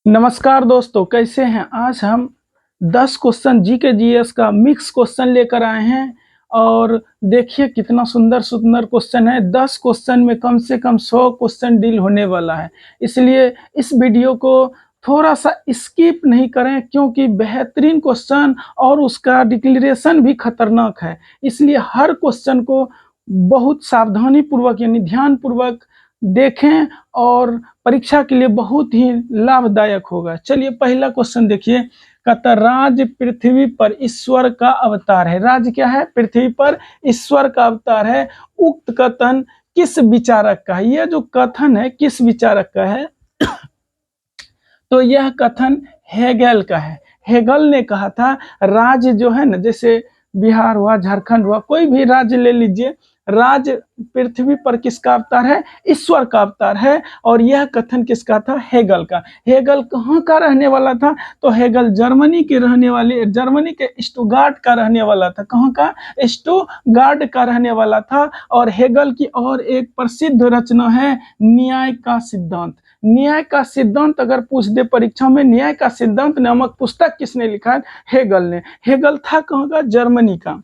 नमस्कार दोस्तों, कैसे हैं। आज हम 10 क्वेश्चन जीके जीएस का मिक्स क्वेश्चन लेकर आए हैं और देखिए कितना सुंदर सुंदर क्वेश्चन है। 10 क्वेश्चन में कम से कम 100 क्वेश्चन डील होने वाला है, इसलिए इस वीडियो को थोड़ा सा स्किप नहीं करें क्योंकि बेहतरीन क्वेश्चन और उसका डिक्लेरेशन भी खतरनाक है। इसलिए हर क्वेश्चन को बहुत सावधानी पूर्वक यानी ध्यान पूर्वक देखें और परीक्षा के लिए बहुत ही लाभदायक होगा। चलिए पहला क्वेश्चन देखिए। कहता राज पृथ्वी पर ईश्वर का अवतार है। राज क्या है? पृथ्वी पर ईश्वर का अवतार है। उक्त कथन किस विचारक का है? यह जो कथन है किस विचारक का है? तो यह कथन हेगेल का है। हेगेल ने कहा था राज्य जो है ना, जैसे बिहार हुआ, झारखंड हुआ, कोई भी राज्य ले लीजिए, राज पृथ्वी पर किसका अवतार है? ईश्वर का अवतार है। और यह कथन किसका था? हेगेल का। हेगेल कहाँ का रहने वाला था? तो हेगेल जर्मनी के रहने वाले, जर्मनी के स्टुटगार्ट का रहने वाला था। कहाँ का? स्टुटगार्ट का रहने वाला था। और हेगेल की और एक प्रसिद्ध रचना है न्याय का सिद्धांत। न्याय का सिद्धांत अगर पूछ दे परीक्षा में, न्याय का सिद्धांत नामक पुस्तक किसने लिखा है? हेगेल ने। हेगेल था कहाँ का? जर्मनी का।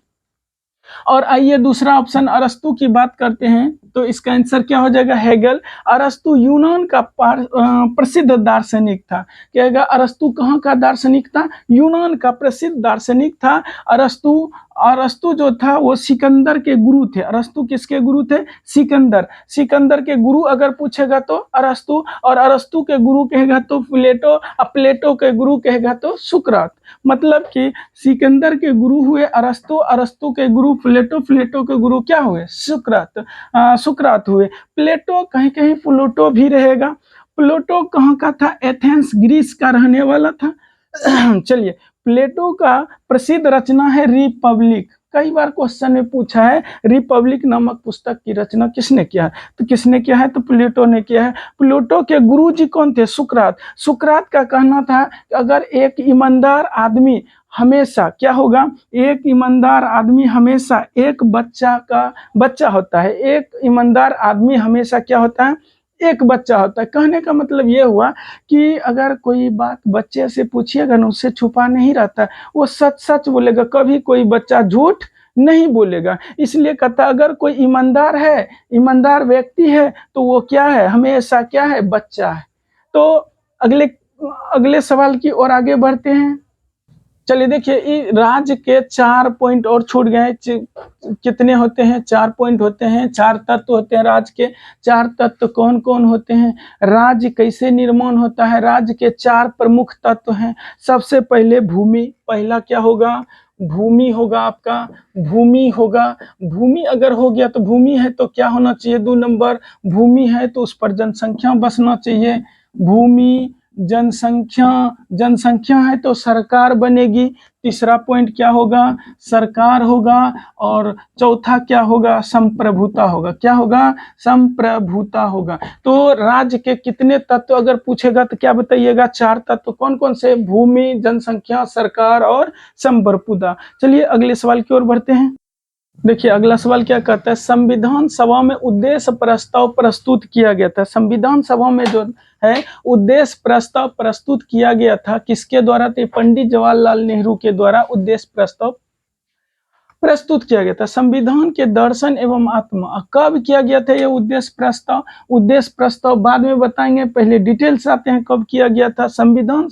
और आइए दूसरा ऑप्शन अरस्तु की बात करते हैं, तो इसका आंसर क्या हो जाएगा? हेगेल। अरस्तु यूनान का प्रसिद्ध दार्शनिक था। क्या होगा? अरस्तु कहाँ का दार्शनिक था? यूनान का प्रसिद्ध दार्शनिक था अरस्तु। अरस्तु जो था वो सिकंदर के गुरु थे। अरस्तु किसके गुरु थे? सिकंदर। सिकंदर के गुरु अगर पूछेगा तो अरस्तु, और अरस्तु के गुरु कहेगा तो प्लेटो, और प्लेटो के गुरु कहेगा तो सुकरात। मतलब कि सिकंदर के गुरु हुए अरस्तु, अरस्तु के गुरु प्लेटो, प्लेटो के गुरु क्या हुए? सुकरात। सुकरात हुए। प्लेटो कहीं कहीं प्लूटो भी रहेगा। प्लूटो कहाँ का था? एथेंस ग्रीस का रहने वाला था। चलिए, प्लेटो का प्रसिद्ध रचना है रिपब्लिक। कई बार क्वेश्चन में पूछा है रिपब्लिक नामक पुस्तक की रचना किसने किया है? तो किसने किया है? तो प्लेटो ने किया है। प्लेटो के गुरुजी कौन थे? सुकरात। सुकरात का कहना था कि अगर एक ईमानदार आदमी हमेशा क्या होगा? एक ईमानदार आदमी हमेशा एक बच्चा होता है। एक ईमानदार आदमी हमेशा क्या होता है? एक बच्चा होता है। कहने का मतलब ये हुआ कि अगर कोई बात बच्चे से पूछिएगा ना, उससे छुपा नहीं रहता, वो सच सच बोलेगा, कभी कोई बच्चा झूठ नहीं बोलेगा। इसलिए कहता अगर कोई ईमानदार है, ईमानदार व्यक्ति है, तो वो क्या है? हमेशा क्या है? बच्चा है। तो अगले अगले सवाल की ओर आगे बढ़ते हैं। चलिए देखिए, राज्य के 4 पॉइंट और छूट गए। कितने होते हैं? 4 पॉइंट होते हैं। 4 तत्व होते हैं राज्य के। 4 तत्व कौन कौन होते हैं? राज्य कैसे निर्माण होता है? राज्य के 4 प्रमुख तत्व हैं। सबसे पहले भूमि। पहला क्या होगा? भूमि होगा आपका। भूमि होगा। भूमि अगर हो गया तो भूमि है तो क्या होना चाहिए? 2 नंबर। भूमि है तो उस पर जनसंख्या बसना चाहिए। भूमि, जनसंख्या, जनसंख्या है तो सरकार बनेगी। तीसरा पॉइंट क्या होगा? सरकार होगा। और चौथा क्या होगा? संप्रभुता होगा। क्या होगा? संप्रभुता होगा। तो राज्य के कितने तत्व अगर पूछेगा तो क्या बताइएगा? 4 तत्व। कौन कौन से? भूमि, जनसंख्या, सरकार और संप्रभुता। चलिए अगले सवाल की ओर बढ़ते हैं। देखिए अगला सवाल क्या कहता है? संविधान सभा में उद्देश्य प्रस्ताव प्रस्तुत किया गया था। संविधान सभा में जो है उद्देश्य प्रस्ताव प्रस्तुत किया गया था किसके द्वारा? तो पंडित जवाहरलाल नेहरू के द्वारा उद्देश्य प्रस्ताव प्रस्तुत किया गया था। संविधान के दर्शन एवं आत्मा। कब किया गया था यह उद्देश्य प्रस्ताव? उद्देश्य प्रस्ताव बाद में बताएंगे, पहले डिटेल्स आते हैं कब किया गया था। संविधान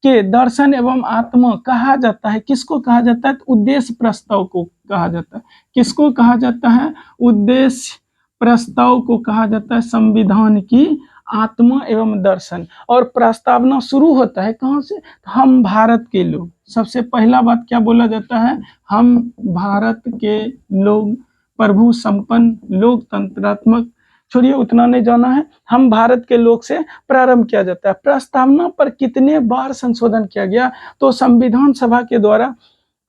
के दर्शन एवं आत्मा कहा जाता है, किसको कहा जाता है? उद्देश्य प्रस्ताव को कहा जाता है। किसको कहा जाता है? उद्देश्य प्रस्ताव को कहा जाता है संविधान की आत्मा एवं दर्शन। और प्रस्तावना शुरू होता है कहाँ से? हम भारत के लोग। सबसे पहला बात क्या बोला जाता है? हम भारत के लोग प्रभु संपन्न लोकतंत्रात्मक, छोड़िए उतना नहीं जाना है, हम भारत के लोग से प्रारंभ किया जाता है। प्रस्तावना पर कितने बार संशोधन किया गया? तो संविधान सभा के द्वारा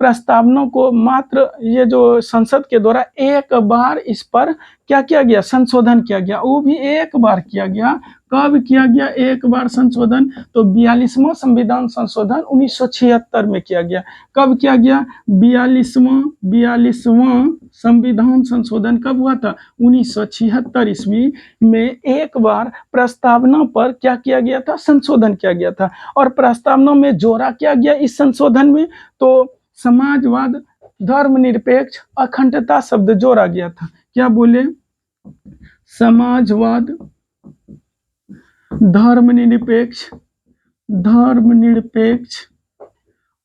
प्रस्तावना को मात्र ये जो संसद के द्वारा एक बार इस पर क्या किया गया? संशोधन किया गया। वो भी एक बार किया गया। कब किया गया एक बार संशोधन? तो 42वां संविधान संशोधन 1976 में किया गया। कब किया गया? 42वां संविधान संशोधन कब हुआ था? 1976 ईस्वी में एक बार प्रस्तावना पर क्या किया गया था? संशोधन किया गया था। और प्रस्तावना में जोड़ा क्या गया इस संशोधन में? तो समाजवाद, धर्मनिरपेक्ष, अखंडता शब्द जोड़ा गया था। क्या बोले? समाजवाद, धर्मनिरपेक्ष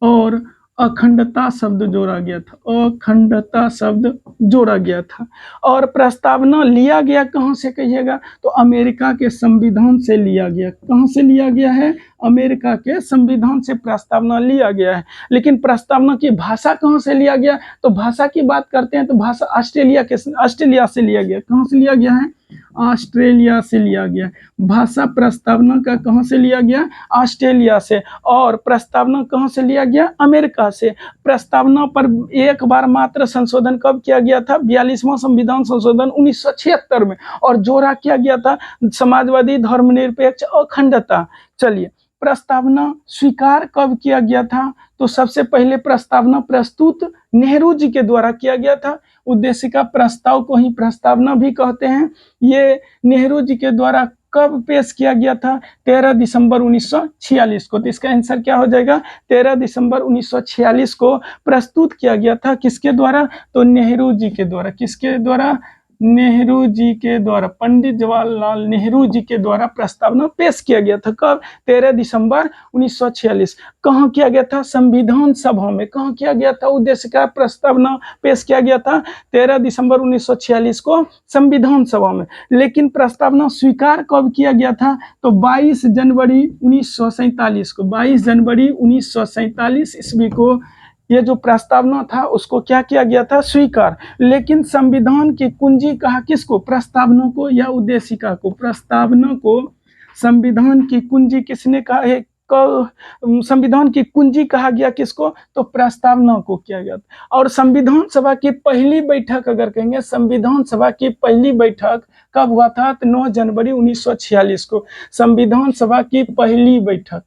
और अखंडता शब्द जोड़ा गया था। अखंडता शब्द जोड़ा गया था। और प्रस्तावना लिया गया कहाँ से कहिएगा? तो अमेरिका के संविधान से लिया गया। कहाँ से लिया गया है? अमेरिका के संविधान से प्रस्तावना लिया गया है। लेकिन प्रस्तावना की भाषा कहाँ से लिया गया? तो भाषा की बात करते हैं तो भाषा ऑस्ट्रेलिया से लिया गया। कहाँ से लिया गया है? ऑस्ट्रेलिया से लिया गया। भाषा प्रस्तावना का कहाँ से लिया गया? ऑस्ट्रेलिया से। और प्रस्तावना कहाँ से लिया गया? अमेरिका से। प्रस्तावना पर एक बार मात्र संशोधन कब किया गया था? 42वां संविधान संशोधन 1976 में। और जोड़ा किया गया था समाजवादी, धर्मनिरपेक्ष, अखंडता। चलिए, प्रस्तावना स्वीकार कब किया गया था? तो सबसे पहले प्रस्तावना प्रस्तुत नेहरू जी के द्वारा किया गया था। उद्देश्य का प्रस्ताव को ही प्रस्तावना भी कहते हैं। ये नेहरू जी के द्वारा कब पेश किया गया था? 13 दिसंबर 1946 को। तो इसका आंसर क्या हो जाएगा? 13 दिसंबर 1946 को प्रस्तुत किया गया था। किसके द्वारा? तो नेहरू जी के द्वारा। किसके द्वारा? नेहरू जी के द्वारा, पंडित जवाहरलाल नेहरू जी के द्वारा प्रस्तावना पेश किया गया था। कब? 13 दिसंबर 1946। कहाँ किया गया था? संविधान सभा में। कहाँ किया गया था? उद्देश्य का प्रस्तावना पेश किया गया था 13 दिसंबर 1946 को संविधान सभा में। लेकिन प्रस्तावना स्वीकार कब किया गया था? तो 22 जनवरी 1947 को। 22 जनवरी 1947 ईस्वी को ये जो प्रस्तावना था उसको क्या किया गया था? स्वीकार। लेकिन संविधान की कुंजी कहा किसको? प्रस्तावना को या उद्देशिका को? प्रस्तावना को संविधान की कुंजी किसने कहा है? संविधान की कुंजी कहा गया किसको? तो प्रस्तावना को किया गया। और संविधान सभा की पहली बैठक अगर कहेंगे, संविधान सभा की पहली बैठक कब हुआ था? तो 9 जनवरी 1946 को। संविधान सभा की पहली बैठक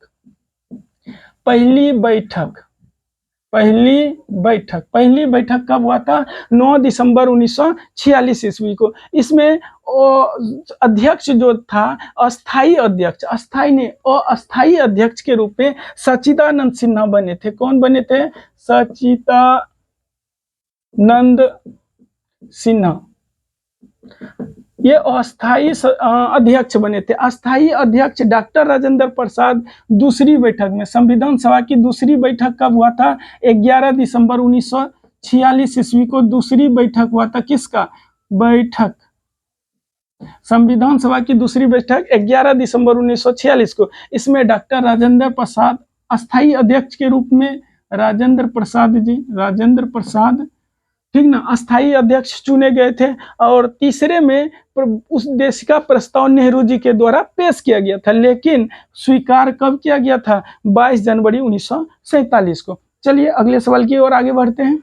कब हुआ था? 9 दिसंबर 1946 ईस्वी को। इसमें अध्यक्ष जो था, अस्थाई अध्यक्ष के रूप में सच्चिदानंद सिन्हा बने थे। कौन बने थे? सच्चिदानंद सिन्हा। ये अस्थाई अध्यक्ष बने थे। अस्थाई अध्यक्ष डॉक्टर राजेंद्र प्रसाद दूसरी बैठक में। संविधान सभा की दूसरी बैठक कब हुआ था? 11 दिसंबर 1946 ईस्वी को दूसरी बैठक हुआ था। किसका? संविधान सभा की दूसरी बैठक 11 दिसंबर 1946 को। इसमें डॉक्टर राजेंद्र प्रसाद अस्थाई अध्यक्ष के रूप में, राजेंद्र प्रसाद, ठीक ना, अस्थाई अध्यक्ष चुने गए थे। और तीसरे में उस देश का प्रस्ताव नेहरू जी के द्वारा पेश किया गया था। लेकिन स्वीकार कब किया गया था? 22 जनवरी 1947 को। चलिए अगले सवाल की ओर आगे बढ़ते हैं।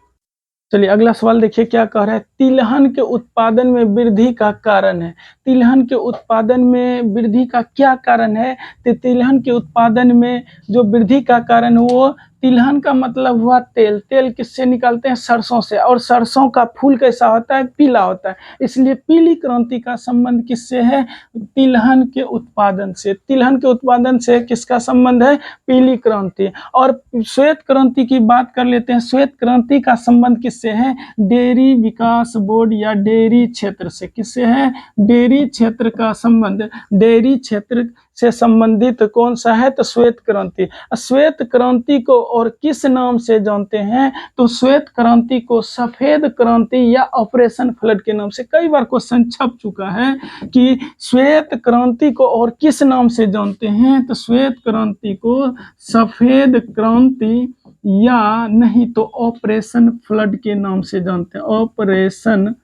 चलिए अगला सवाल देखिए क्या कह रहा है। तिलहन के उत्पादन में वृद्धि का कारण है। तिलहन के उत्पादन में वृद्धि का क्या कारण है? तो तिलहन के उत्पादन में जो वृद्धि का कारण वो, तिलहन का मतलब हुआ तेल। तेल किससे निकालते हैं? सरसों से। और सरसों का फूल कैसा होता है? पीला होता है। इसलिए पीली क्रांति का संबंध किससे है? तिलहन के उत्पादन से। तिलहन के उत्पादन से किसका संबंध है? पीली क्रांति। और श्वेत क्रांति की बात कर लेते हैं। श्वेत क्रांति का संबंध किससे है? डेयरी विकास बोर्ड या डेयरी क्षेत्र से। किससे है? डेयरी क्षेत्र का संबंध। डेयरी क्षेत्र से संबंधित कौन सा है? तो श्वेत क्रांति। श्वेत क्रांति को और किस नाम से जानते हैं? तो श्वेत क्रांति को सफेद क्रांति या ऑपरेशन फ्लड के नाम से। कई बार क्वेश्चन छप चुका है कि श्वेत क्रांति को और किस नाम से जानते हैं? तो श्वेत क्रांति को सफेद क्रांति या नहीं तो ऑपरेशन फ्लड के नाम से जानते हैं। ऑपरेशन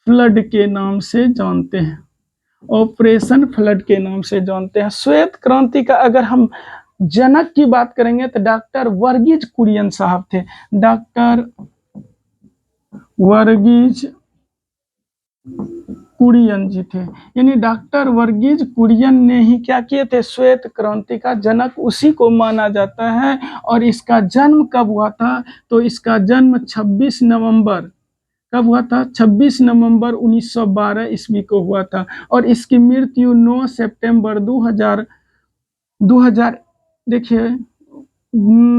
फ्लड के नाम से जानते हैं। ऑपरेशन फ्लड के नाम से जानते हैं। श्वेत क्रांति का अगर हम जनक की बात करेंगे तो डॉक्टर वर्गीज कुरियन साहब थे। डॉक्टर वर्गीज कुरियन जी थे, यानी डॉक्टर वर्गीज कुरियन ने ही क्या किए थे, श्वेत क्रांति का जनक उसी को माना जाता है। और इसका जन्म कब हुआ था, तो इसका जन्म 26 नवंबर कब हुआ था, 26 नवंबर 1912 ईस्वी को हुआ था। और इसकी मृत्यु 9 सितंबर 2000 देखिए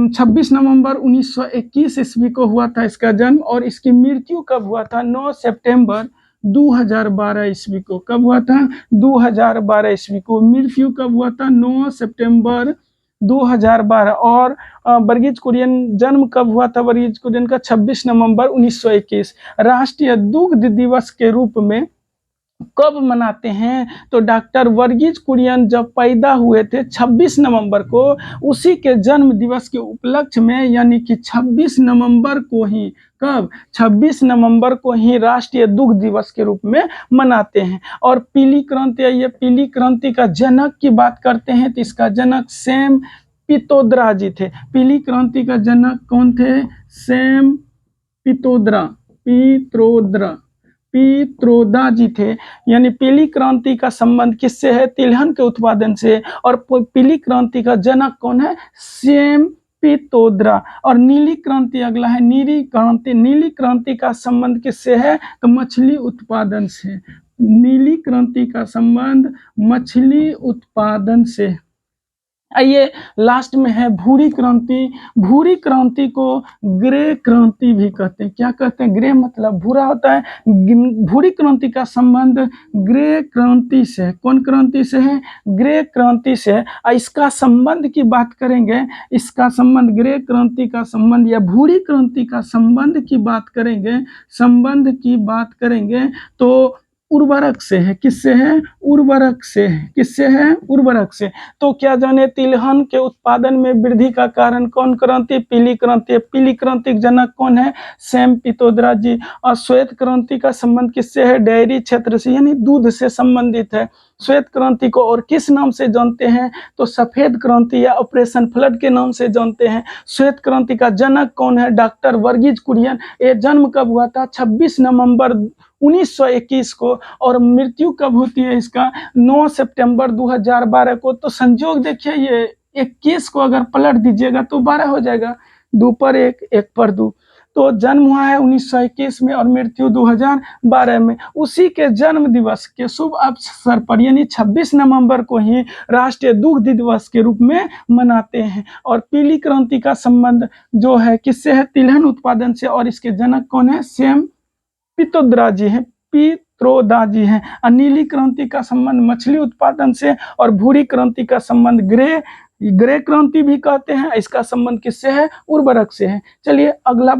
26 नवंबर 1921 ईस्वी को हुआ था इसका जन्म। और इसकी मृत्यु कब हुआ था, 9 सितंबर 2012 ईस्वी को। कब हुआ था, 2012 ईस्वी को। मृत्यु कब हुआ था, 9 सितंबर 2012। और वर्गीज कुरियन जन्म कब हुआ था, वर्गीज कुरियन का 26 नवंबर 1921। राष्ट्रीय दुग्ध दिवस के रूप में कब मनाते हैं, तो डॉक्टर वर्गीज कुरियन जब पैदा हुए थे 26 नवंबर को, उसी के जन्म दिवस के उपलक्ष्य में, यानी कि 26 नवंबर को ही, कब, 26 नवंबर को ही राष्ट्रीय दुग्ध दिवस के रूप में मनाते हैं। और पीली क्रांति, ये पीली क्रांति का जनक की बात करते हैं तो इसका जनक सैम पित्रोदा जी थे। पीली क्रांति का जनक कौन थे, सैम पित्रोदा जी थे। यानी पीली क्रांति का संबंध किससे है, तिलहन के उत्पादन से। और पीली क्रांति का जनक कौन है, सैम पित्रोदा। और नीली क्रांति अगला है, नीली क्रांति का संबंध किससे है, तो मछली उत्पादन से। नीली क्रांति का संबंध मछली उत्पादन से। आइए लास्ट में है भूरी क्रांति। भूरी क्रांति को ग्रे क्रांति भी कहते हैं। क्या कहते हैं, ग्रे मतलब भूरा होता है। भूरी क्रांति का संबंध ग्रे क्रांति से। कौन क्रांति से है, ग्रे क्रांति से। इसका संबंध की बात करेंगे, इसका संबंध, ग्रे क्रांति का संबंध या भूरी क्रांति का संबंध की बात करेंगे, तो उर्वरक से है। किससे है, उर्वरक से। किससे है, उर्वरक से। तो क्या जाने तिलहन के उत्पादन में वृद्धि का कारण कौन क्रांति, पीली क्रांति। पीली क्रांति जनक कौन है, सैम पित्रोदा जी। और श्वेत क्रांति का संबंध किससे है, डेयरी क्षेत्र से, यानी दूध से संबंधित है। श्वेत क्रांति को और किस नाम से जानते हैं, तो सफेद क्रांति या ऑपरेशन फ्लड के नाम से जानते हैं। श्वेत क्रांति का जनक कौन है, डॉक्टर वर्गीज कुरियन। ये जन्म कब हुआ था, 26 नवंबर 1921 को। और मृत्यु कब होती है इसका, 9 सितंबर 2012 को। तो संयोग देखिए, ये 21 को अगर पलट दीजिएगा तो 12 हो जाएगा, 2 पर 1, 1 पर 2। तो जन्म हुआ है 1921 में और मृत्यु 2012 में। उसी के जन्म दिवस के शुभ अवसर पर, यानी 26 नवंबर को ही राष्ट्रीय दुग्ध दिवस के रूप में मनाते हैं। और पीली क्रांति का संबंध जो है किससे है, तिलहन उत्पादन से। और इसके जनक कौन है, सैम पित्रोदा जी हैं, पित्रोदा जी हैं। और नीली क्रांति का संबंध मछली उत्पादन से। और भूरी क्रांति का संबंध ग्रे क्रांति भी कहते हैं। इसका संबंध किससे है, उर्वरक से है। चलिए अगला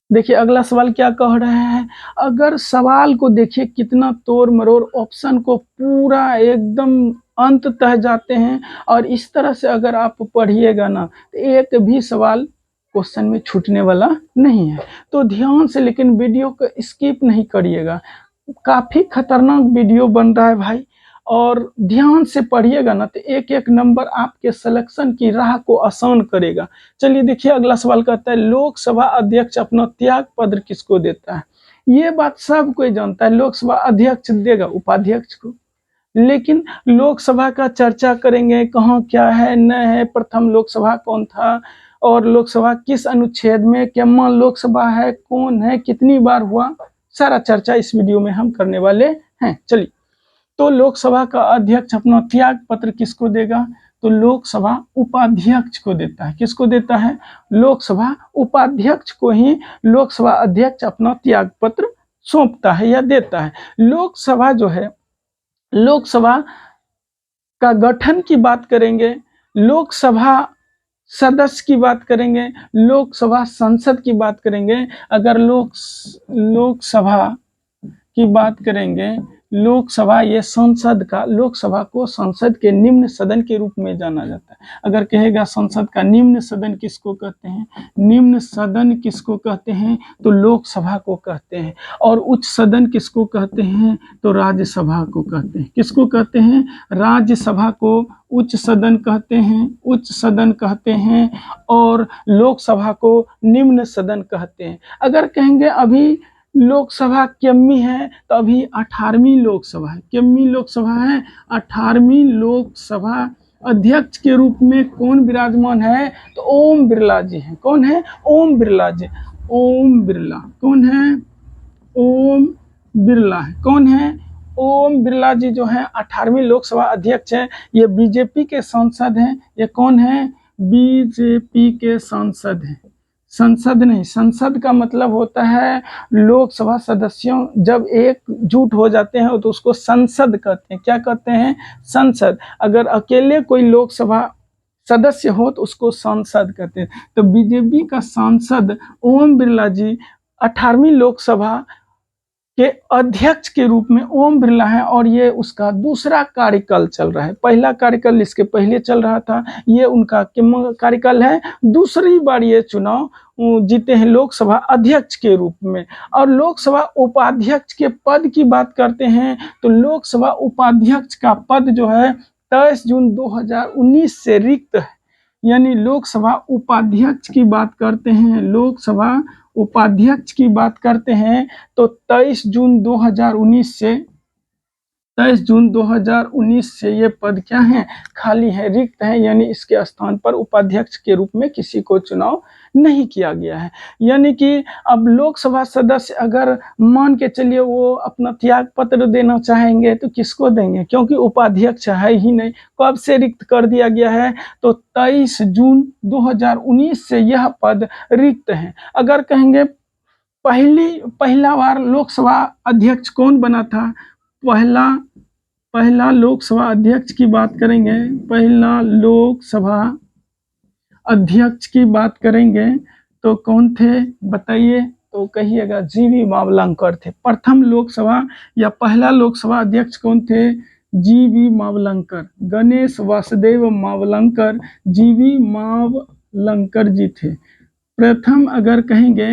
देखिए, अगला सवाल क्या कह रहे हैं। अगर सवाल को देखिए कितना तोड़ मरोड़, ऑप्शन को पूरा एकदम अंत तक जाते हैं। और इस तरह से अगर आप पढ़िएगा ना, तो एक भी सवाल क्वेश्चन में छूटने वाला नहीं है। तो ध्यान से लेकिन वीडियो को स्किप नहीं करिएगा, काफ़ी खतरनाक वीडियो बन रहा है भाई। और ध्यान से पढ़िएगा ना, तो एक एक नंबर आपके सिलेक्शन की राह को आसान करेगा। चलिए देखिए, अगला सवाल कहता है, लोकसभा अध्यक्ष अपना त्याग पत्र किसको देता है। ये बात सब कोई जानता है, लोकसभा अध्यक्ष देगा उपाध्यक्ष को। लेकिन लोकसभा का चर्चा करेंगे, कहाँ क्या है न है, प्रथम लोकसभा कौन था, और लोकसभा किस अनुच्छेद में, क्या लोकसभा है, कौन है, कितनी बार हुआ, सारा चर्चा इस वीडियो में हम करने वाले हैं। चलिए, तो लोकसभा का अध्यक्ष अपना त्याग पत्र किसको देगा, तो लोकसभा उपाध्यक्ष को देता है। किसको देता है, लोकसभा उपाध्यक्ष को ही लोकसभा अध्यक्ष अपना त्याग पत्र सौंपता है या देता है। लोकसभा जो है, लोकसभा का गठन की बात करेंगे, लोकसभा सदस्य की बात करेंगे, लोकसभा संसद की बात करेंगे। अगर लोकसभा की बात करेंगे, लोकसभा ये संसद का, लोकसभा को संसद के निम्न सदन के रूप में जाना जाता है। अगर कहेगा संसद का निम्न सदन किसको कहते हैं, निम्न सदन किसको कहते हैं, तो लोकसभा को कहते हैं। और उच्च सदन किसको कहते हैं, तो राज्यसभा को कहते हैं। किसको कहते हैं, राज्यसभा को उच्च सदन कहते हैं, उच्च सदन कहते हैं। और लोकसभा को निम्न सदन कहते हैं। अगर कहेंगे अभी लोकसभा कितनी है? तो अभी 18वीं लोकसभा है। कितनी लोकसभा है? 18वीं लोकसभा। अध्यक्ष के रूप में कौन विराजमान है? तो ओम बिरला जी हैं। कौन है? ओम बिरला जी। ओम बिरला। कौन है? ओम बिरला है। कौन है? ओम बिरला जी जो है 18वीं लोकसभा अध्यक्ष है। ये बीजेपी के सांसद हैं। ये कौन है? बीजेपी के सांसद हैं। संसद नहीं, संसद का मतलब होता है लोकसभा सदस्यों जब एकजुट हो जाते हैं तो उसको संसद कहते हैं। क्या कहते हैं? संसद। अगर अकेले कोई लोकसभा सदस्य हो तो उसको सांसद कहते हैं। तो बीजेपी का सांसद ओम बिरला जी 18वीं लोकसभा के अध्यक्ष के रूप में ओम बिरला है और ये उसका दूसरा कार्यकाल चल रहा है। पहला कार्यकाल इसके पहले चल रहा था। ये उनका कार्यकाल है। दूसरी बार ये चुनाव जीते हैं लोकसभा अध्यक्ष के रूप में। और लोकसभा उपाध्यक्ष के पद की बात करते हैं तो लोकसभा उपाध्यक्ष का पद जो है 23 जून 2019 से रिक्त है। यानी लोकसभा उपाध्यक्ष की बात करते हैं, लोकसभा उपाध्यक्ष की बात करते हैं तो 23 जून 2019 से 23 जून 2019 से ये पद क्या है? खाली है, रिक्त है। यानी इसके स्थान पर उपाध्यक्ष के रूप में किसी को चुनाव नहीं किया गया है। यानी कि अब लोकसभा सदस्य अगर मान के चलिए वो अपना त्याग पत्र देना चाहेंगे तो किसको देंगे? क्योंकि उपाध्यक्ष है ही नहीं। कब से रिक्त कर दिया गया है? तो 23 जून 2019 से यह पद रिक्त है। अगर कहेंगे पहला बार लोकसभा अध्यक्ष कौन बना था? पहला लोकसभा अध्यक्ष की बात करेंगे, पहला लोकसभा अध्यक्ष की बात करेंगे तो कौन थे बताइए? तो कहिएगा जीवी मावलंकर थे। प्रथम लोकसभा या पहला लोकसभा अध्यक्ष कौन थे? जीवी मावलंकर, गणेश वासुदेव मावलंकर, जीवी मावलंकर जी थे। प्रथम अगर कहेंगे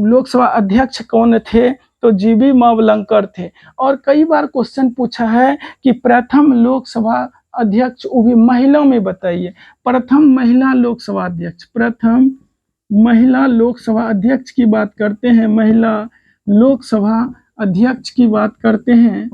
लोकसभा अध्यक्ष कौन थे तो जीवी मावलंकर थे। और कई बार क्वेश्चन पूछा है कि प्रथम लोकसभा अध्यक्ष वो भी महिला में बताइए। प्रथम महिला लोकसभा अध्यक्ष, प्रथम महिला लोकसभा अध्यक्ष की बात करते हैं, महिला लोकसभा अध्यक्ष की बात करते हैं,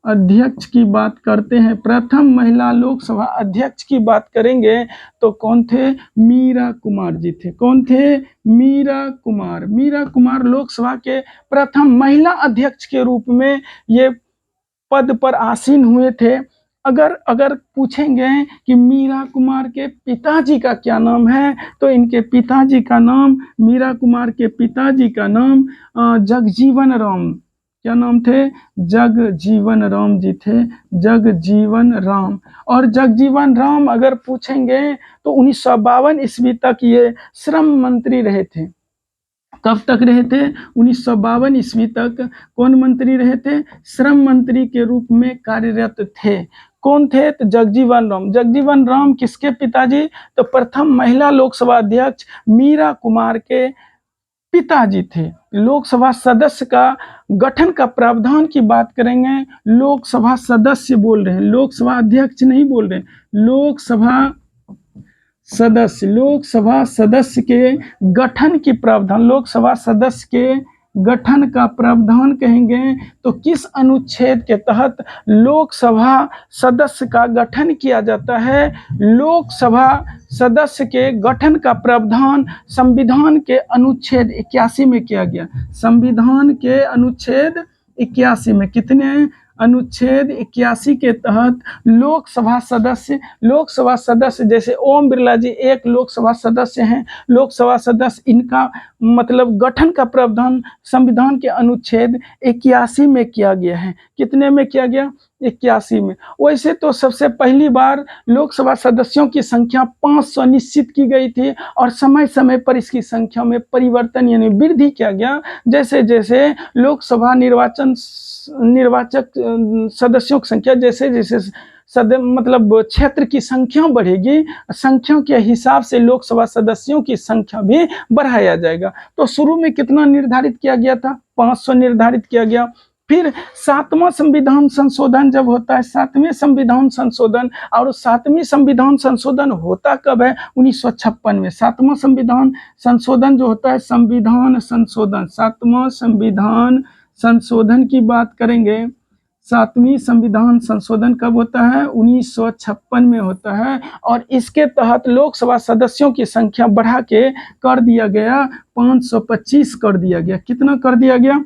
अध्यक्ष की बात करते हैं, प्रथम महिला लोकसभा अध्यक्ष की बात करेंगे तो कौन थे? मीरा कुमार जी थे। कौन थे? मीरा कुमार। मीरा कुमार लोकसभा के प्रथम महिला अध्यक्ष के रूप में ये पद पर आसीन हुए थे। अगर पूछेंगे कि मीरा कुमार के पिताजी का क्या नाम है तो इनके पिताजी का नाम, मीरा कुमार के पिताजी का नाम जगजीवन राम। क्या नाम थे? जगजीवन राम जी थे, जगजीवन राम। और जगजीवन राम अगर पूछेंगे तो 1952 ईस्वी तक ये श्रम मंत्री रहे थे। कब तक रहे थे? 1952 ईस्वी तक कौन मंत्री रहे थे? श्रम मंत्री के रूप में कार्यरत थे। कौन थे? तो जगजीवन राम। जगजीवन राम किसके पिताजी? तो प्रथम महिला लोकसभा अध्यक्ष मीरा कुमार के पिताजी थे। लोकसभा सदस्य का गठन का प्रावधान की बात करेंगे, लोकसभा सदस्य बोल रहे हैं, लोकसभा अध्यक्ष नहीं बोल रहे, लोकसभा सदस्य। लोकसभा सदस्य के गठन की प्रावधान, लोकसभा सदस्य के गठन का प्रावधान कहेंगे तो किस अनुच्छेद के तहत लोकसभा सदस्य का गठन किया जाता है? लोकसभा सदस्य के गठन का प्रावधान संविधान के अनुच्छेद 81 में किया गया। संविधान के अनुच्छेद 81 में, कितने? अनुच्छेद 81 के तहत लोकसभा सदस्य जैसे ओम बिरला जी एक लोकसभा सदस्य हैं। लोकसभा सदस्य इनका मतलब गठन का प्रावधान संविधान के अनुच्छेद 81 में किया गया है। कितने में किया गया? 81 में। वैसे तो सबसे पहली बार लोकसभा सदस्यों की संख्या 500 निश्चित की गई थी और समय समय पर इसकी संख्या में परिवर्तन यानी वृद्धि किया गया। जैसे जैसे लोकसभा निर्वाचक सदस्यों की संख्या जैसे जैसे मतलब क्षेत्र की संख्या बढ़ेगी, संख्या के हिसाब से लोकसभा सदस्यों की संख्या भी बढ़ाया जाएगा। तो शुरू में कितना निर्धारित किया गया था? 500 निर्धारित किया गया। फिर 7वां संविधान संशोधन जब होता है, 7वें संविधान संशोधन, और 7वीं संविधान संशोधन होता कब है? 1956 में। 7वां संविधान संशोधन जो होता है, संविधान संशोधन, 7वां संविधान संशोधन की बात करेंगे। 7वीं संविधान संशोधन कब होता है? 1956 में होता है, और इसके तहत लोकसभा सदस्यों की संख्या बढ़ा के कर दिया गया 525 कर दिया गया। कितना कर दिया गया?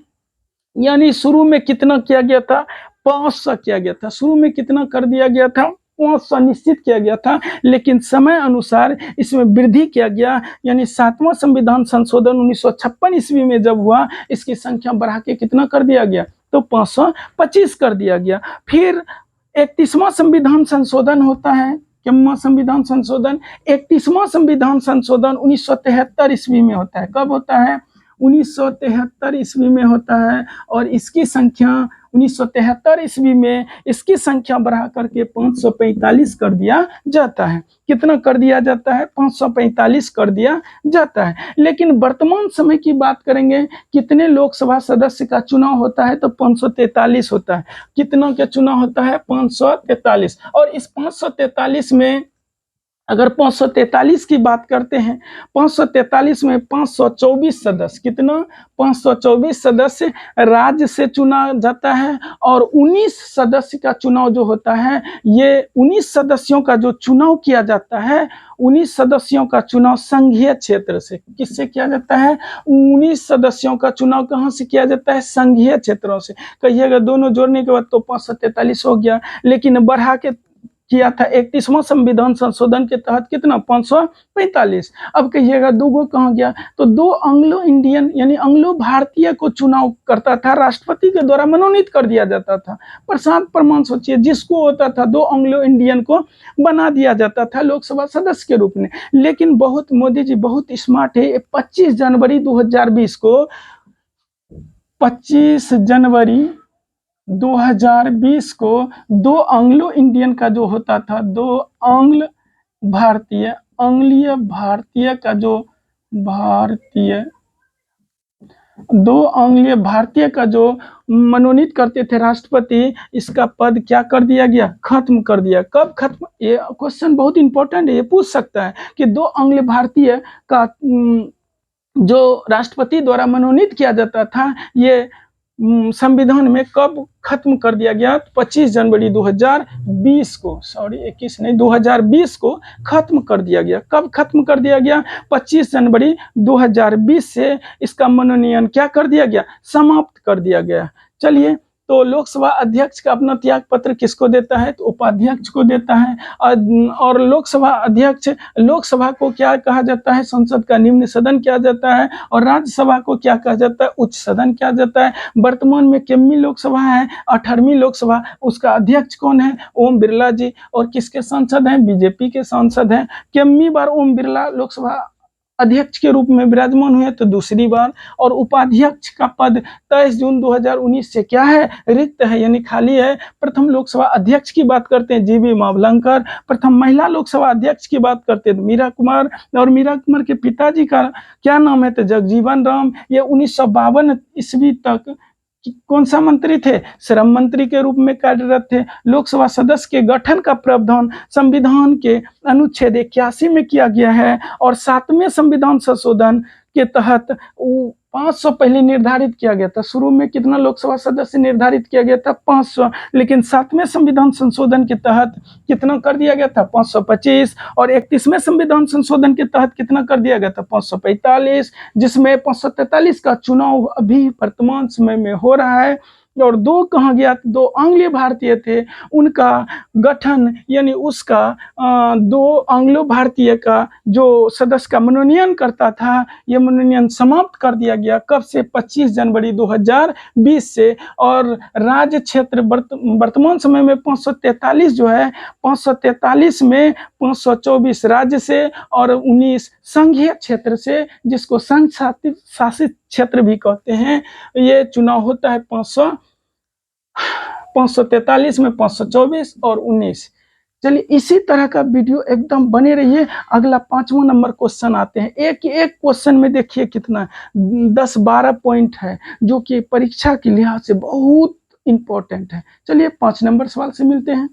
यानी शुरू में कितना किया गया था? 500 किया गया था। शुरू में कितना कर दिया गया था? 500 निश्चित किया गया था, लेकिन समय अनुसार इसमें वृद्धि किया गया। यानी 7वां संविधान संशोधन 1956 ईस्वी में जब हुआ, इसकी संख्या बढ़ा के कितना कर दिया गया? तो 525 कर दिया गया। फिर 31वां संविधान संशोधन होता है। कितवां संविधान संशोधन? 31वां संविधान संशोधन 1973 ईस्वी में होता है। कब होता है? 1973 ईस्वी में होता है, और इसकी संख्या 1973 ईस्वी में इसकी संख्या बढ़ा करके 545 कर दिया जाता है। कितना कर दिया जाता है? 545 कर दिया जाता है। लेकिन वर्तमान समय की बात करेंगे, कितने लोकसभा सदस्य का चुनाव होता है? तो 543 होता है। कितना का चुनाव होता है? 543। और इस 543 में अगर 543 की बात करते हैं, 543 में 524 सदस्य, कितना? 524 सदस्य राज्य से चुना जाता है, और 19 सदस्य का चुनाव जो होता है, ये 19 सदस्यों का जो चुनाव किया जाता है, 19 सदस्यों का चुनाव संघीय क्षेत्र से। किससे किया जाता है? 19 सदस्यों का चुनाव कहाँ से किया जाता है? संघीय क्षेत्रों से। कहिएगा दोनों जोड़ने के बाद तो 543 हो गया, लेकिन बढ़ा के किया था 31वां संविधान संशोधन के तहत कितना? 545। अब कहिएगा दूगो कहाँ गया? तो दो एंग्लो इंडियन यानी एंग्लो भारतीय को चुनाव करता था, राष्ट्रपति के द्वारा मनोनीत कर दिया जाता था। प्रसाद प्रमाण सोचिए, जिसको होता था दो एंग्लो इंडियन को बना दिया जाता था लोकसभा सदस्य के रूप में। लेकिन बहुत मोदी जी बहुत स्मार्ट है, 25 जनवरी 2020 को 25 जनवरी 2020 को दो एंग्लो इंडियन का जो होता था, दो आंग्ल भारतीय अंग्लीय भारतीय का जो भारतीय दो आंग्लीय भारतीय का जो मनोनीत करते थे राष्ट्रपति, इसका पद क्या कर दिया गया? खत्म कर दिया। कब खत्म? ये क्वेश्चन बहुत इंपॉर्टेंट है, ये पूछ सकता है कि दो आंग्ल भारतीय का जो राष्ट्रपति द्वारा मनोनीत किया जाता था, ये संविधान में कब खत्म कर दिया गया? 25 जनवरी 2020 को, सॉरी 21 नहीं, 2020 को खत्म कर दिया गया। कब खत्म कर दिया गया? 25 जनवरी 2020 से इसका मनोनयन क्या कर दिया गया? समाप्त कर दिया गया। चलिए, तो लोकसभा अध्यक्ष का अपना त्याग पत्र किसको देता है? तो उपाध्यक्ष को देता है। और लोकसभा अध्यक्ष, लोकसभा को क्या कहा जाता है? संसद का निम्न सदन किया जाता है। और राज्यसभा को क्या कहा जाता है? उच्च सदन किया जाता है। वर्तमान में कितनी लोकसभा है? 18वीं लोकसभा। उसका अध्यक्ष कौन है? ओम बिरला जी। और किसके सांसद हैं? बीजेपी के सांसद हैं। कितनी बार ओम बिरला लोकसभा अध्यक्ष के रूप में विराजमान हुए? तो दूसरी बार। और उपाध्यक्ष का पद 23 जून 2019 से क्या है? रिक्त है, यानी खाली है। प्रथम लोकसभा अध्यक्ष की बात करते हैं जीवी मावलंकर। प्रथम महिला लोकसभा अध्यक्ष की बात करते हैं मीरा कुमार। और मीरा कुमार के पिताजी का क्या नाम है? तो जगजीवन राम। ये 1952 ईस्वी तक कौन सा मंत्री थे? श्रम मंत्री के रूप में कार्यरत थे। लोकसभा सदस्य के गठन का प्रावधान संविधान के अनुच्छेद 81 में किया गया है। और 7वें संविधान संशोधन के तहत 500 पहले निर्धारित किया गया था। शुरू में कितना लोकसभा सदस्य निर्धारित किया गया था? 500। लेकिन 7वें संविधान संशोधन के तहत कितना कर दिया गया था? 525। और 31वें संविधान संशोधन के तहत कितना कर दिया गया था? 545, जिसमें 543 का चुनाव अभी वर्तमान समय में हो रहा है। और दो कहाँ गया? दो आंग्लीय भारतीय थे, उनका गठन यानी उसका दो आंग्लो भारतीय का जो सदस्य का मनोनयन करता था, ये मनोनयन समाप्त कर दिया गया। कब से? 25 जनवरी 2020 से। और राज्य क्षेत्र वर्तमान समय में 543 जो है, 543 में 524 राज्य से और 19 संघीय क्षेत्र से, जिसको संघ शासित क्षेत्र भी कहते हैं, ये चुनाव होता है। 543 में 524 और 19 चलिए इसी तरह का वीडियो एकदम बने रहिए। अगला 5वां नंबर क्वेश्चन आते हैं। एक एक क्वेश्चन में देखिए कितना 10-12 पॉइंट है, जो कि परीक्षा के लिहाज से बहुत इंपॉर्टेंट है। चलिए 5 नंबर सवाल से मिलते हैं।